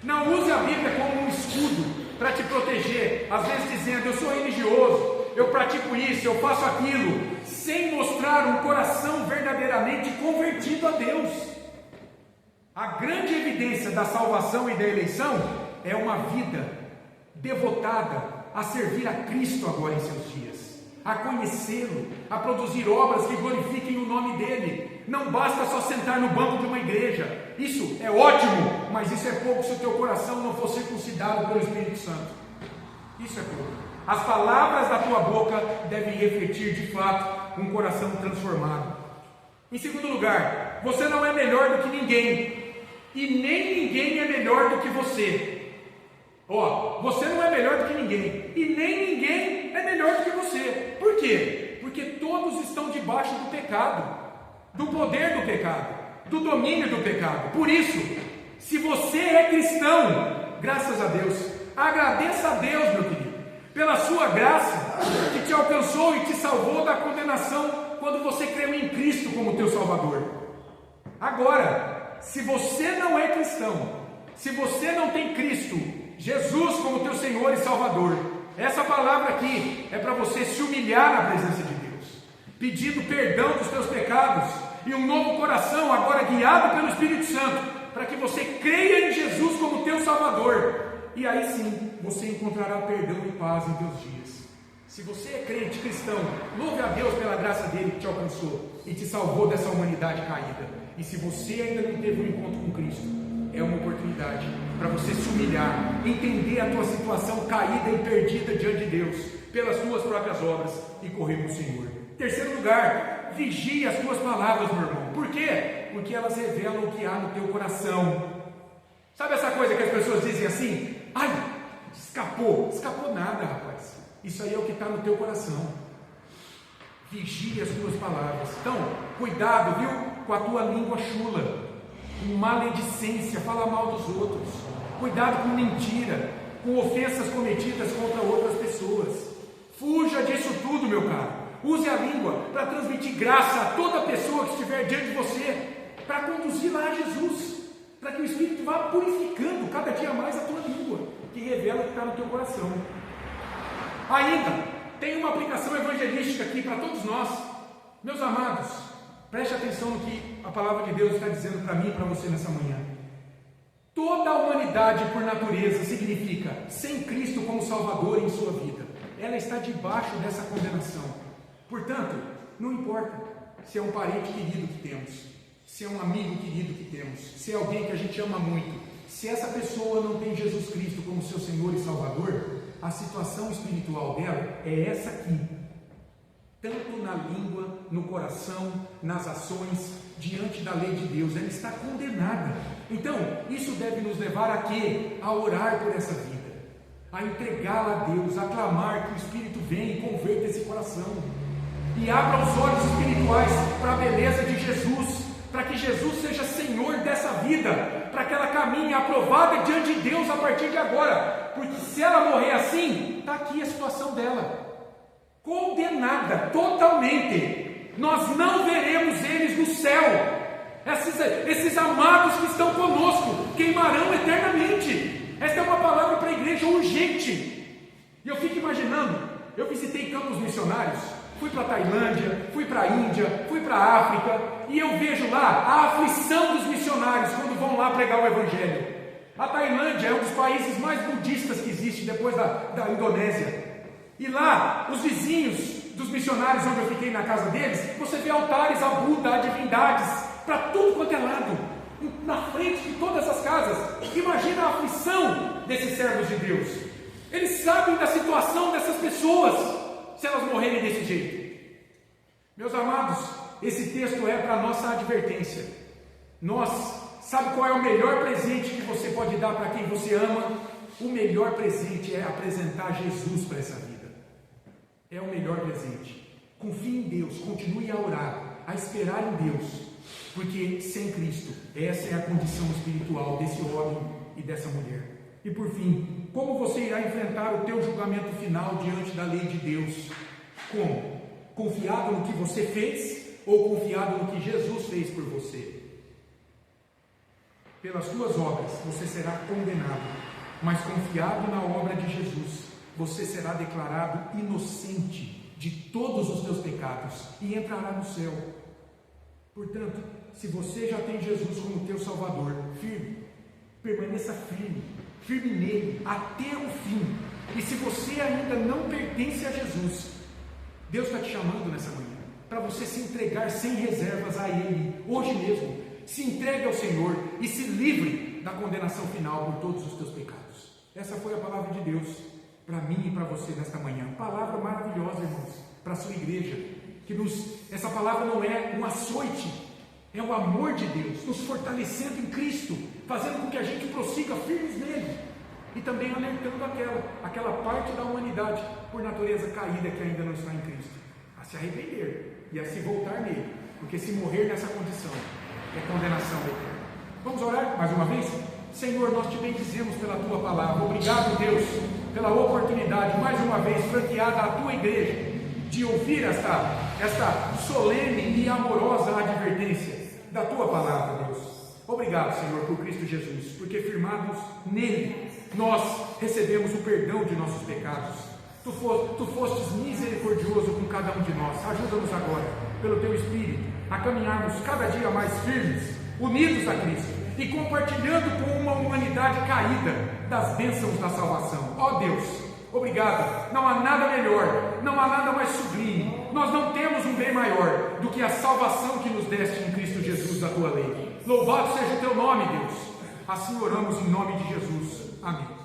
Não use a Bíblia como um escudo para te proteger, às vezes dizendo: eu sou religioso, eu pratico isso, eu faço aquilo, sem mostrar um coração verdadeiramente convertido a Deus. A grande evidência da salvação e da eleição é uma vida devotada a servir a Cristo agora em seus dias, a conhecê-lo, a produzir obras que glorifiquem o nome dele. Não basta só sentar no banco de uma igreja, isso é ótimo, mas isso é pouco se o teu coração não for circuncidado pelo Espírito Santo. Isso é pouco. As palavras da tua boca devem refletir de fato um coração transformado. Em segundo lugar, você não é melhor do que ninguém, e nem ninguém é melhor do que você. Você não é melhor do que ninguém, e nem ninguém é melhor do que você. Por quê? Porque todos estão debaixo do pecado, do poder do pecado, do domínio do pecado. Por isso, se você é cristão, graças a Deus, agradeça a Deus, meu querido, pela sua graça, que te alcançou e te salvou da condenação, quando você creu em Cristo como teu Salvador. Agora, se você não é cristão, se você não tem Cristo, Jesus como teu Senhor e Salvador, essa palavra aqui é para você se humilhar na presença de Deus, pedindo perdão dos teus pecados e um novo coração agora guiado pelo Espírito Santo, para que você creia em Jesus como teu Salvador, e aí sim você encontrará perdão e paz em teus dias. Se você é crente cristão, louve a Deus pela graça dele que te alcançou e te salvou dessa humanidade caída. E se você ainda não teve um encontro com Cristo, é uma oportunidade para você se humilhar, entender a tua situação caída e perdida diante de Deus, pelas tuas próprias obras, e correr com o Senhor. Terceiro lugar, vigie as tuas palavras, meu irmão. Por quê? Porque elas revelam o que há no teu coração. Sabe essa coisa que as pessoas dizem assim: ai, escapou nada, rapaz. Isso aí é o que está no teu coração. Vigie as tuas palavras. Então, cuidado, viu, com a tua língua chula, com maledicência, fala mal dos outros. Cuidado com mentira, com ofensas cometidas contra outras pessoas. Fuja disso tudo, meu caro. Use a língua para transmitir graça a toda pessoa que estiver diante de você, para conduzir lá a Jesus, para que o Espírito vá purificando cada dia mais a tua língua, que revela o que está no teu coração. Ainda tem uma aplicação evangelística aqui para todos nós. Meus amados, preste atenção no que a palavra de Deus está dizendo para mim e para você nessa manhã. Toda a humanidade por natureza significa sem Cristo como Salvador em sua vida. Ela está debaixo dessa condenação. Portanto, não importa se é um parente querido que temos, se é um amigo querido que temos, se é alguém que a gente ama muito, se essa pessoa não tem Jesus Cristo como seu Senhor e Salvador, a situação espiritual dela é essa aqui. Tanto na língua, no coração, nas ações, diante da lei de Deus, ela está condenada. Então, isso deve nos levar a quê? A orar por essa vida, a entregá-la a Deus, a clamar que o Espírito venha e converta esse coração, e abra os olhos espirituais para a beleza de Jesus, para que Jesus seja Senhor dessa vida, para que ela caminhe aprovada diante de Deus a partir de agora, porque se ela morrer assim, está aqui a situação dela, condenada totalmente. Nós não veremos eles no céu. Esses amados que estão conosco queimarão eternamente. Esta é uma palavra para a igreja urgente. E eu fico imaginando, eu visitei campos missionários, fui para a Tailândia, fui para a Índia, fui para a África, e eu vejo lá a aflição dos missionários quando vão lá pregar o Evangelho. A Tailândia é um dos países mais budistas que existe depois da Indonésia. E lá, os vizinhos dos missionários onde eu fiquei na casa deles, você vê altares a Buda, a divindades, para tudo quanto é lado, na frente de todas as casas. Imagina a aflição desses servos de Deus. Eles sabem da situação dessas pessoas, se elas morrerem desse jeito. Meus amados, esse texto é para a nossa advertência. Sabe qual é o melhor presente que você pode dar para quem você ama? O melhor presente é apresentar Jesus para essa vida. É o melhor presente. Confie em Deus, continue a orar, a esperar em Deus, porque sem Cristo, essa é a condição espiritual desse homem e dessa mulher. E por fim, como você irá enfrentar o teu julgamento final diante da lei de Deus? Como? Confiado no que você fez ou confiado no que Jesus fez por você? Pelas tuas obras você será condenado, mas confiado na obra de Jesus, você será declarado inocente de todos os teus pecados e entrará no céu. Portanto, se você já tem Jesus como teu Salvador, permaneça firme nele até o fim. E se você ainda não pertence a Jesus, Deus está te chamando nessa manhã para você se entregar sem reservas a Ele, hoje mesmo. Se entregue ao Senhor e se livre da condenação final por todos os teus pecados. Essa foi a palavra de Deus para mim e para você nesta manhã. Palavra maravilhosa, irmãos, para a sua igreja. Essa palavra não é um açoite, é o amor de Deus, nos fortalecendo em Cristo, fazendo com que a gente prossiga firmes nele. E também alertando aquela parte da humanidade, por natureza caída, que ainda não está em Cristo, a se arrepender e a se voltar nele, porque se morrer nessa condição, é condenação eterna. Vamos orar mais uma vez? Senhor, nós te bendizemos pela tua palavra. Obrigado, Deus, pela oportunidade, mais uma vez, franqueada à tua igreja, de ouvir esta solene e amorosa advertência da tua palavra, Deus. Obrigado, Senhor, por Cristo Jesus, porque firmados nele, nós recebemos o perdão de nossos pecados. Tu fostes misericordioso com cada um de nós. Ajuda-nos agora, pelo teu Espírito, a caminharmos cada dia mais firmes, unidos a Cristo e compartilhando com uma humanidade caída das bênçãos da salvação. Ó Deus, obrigado. Não há nada melhor, não há nada mais sublime. Nós não temos um bem maior do que a salvação que nos deste em Cristo Jesus da tua lei. Louvado seja o teu nome, Deus. Assim oramos em nome de Jesus. Amém.